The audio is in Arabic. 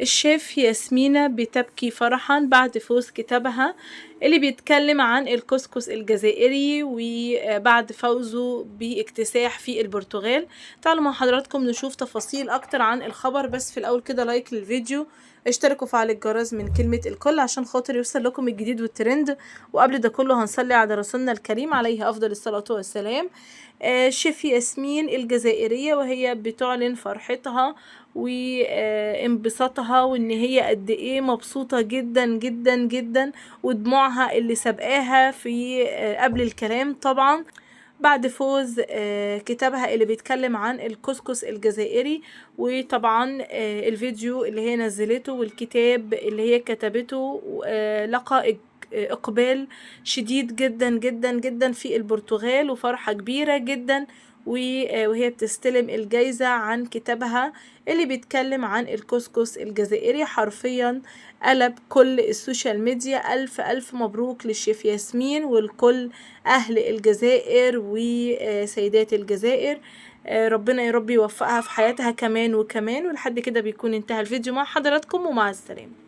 الشيف ياسمينة بتبكي فرحا بعد فوز كتابها اللي بيتكلم عن الكسكس الجزائري وبعد فوزه باكتساح في البرتغال. تعالوا مع حضراتكم نشوف تفاصيل اكتر عن الخبر، بس في الاول كده لايك للفيديو، اشتركوا وفعلوا الجرس من كلمة الكل عشان خاطر يوصل لكم الجديد والترند. وقبل ده كله هنصلي على رسولنا الكريم عليه افضل الصلاة والسلام. شيف ياسمين الجزائرية وهي بتعلن فرحتها وانبساطها وان هي قد ايه مبسوطة جدا جدا جدا، ودموعها اللي سبقاها في قبل الكلام طبعا بعد فوز كتابها اللي بيتكلم عن الكسكس الجزائري. وطبعا الفيديو اللي هي نزلته والكتاب اللي هي كتبته لقى اقبال شديد جدا جدا جدا في البرتغال وفرحة كبيرة جدا، وهي بتستلم الجايزة عن كتابها اللي بيتكلم عن الكسكس الجزائري. حرفيا قلب كل السوشيال ميديا. ألف ألف مبروك للشيف ياسمين ولكل أهل الجزائر وسيدات الجزائر. ربنا يا رب يوفقها في حياتها كمان وكمان. ولحد كده بيكون انتهى الفيديو مع حضراتكم، ومع السلامة.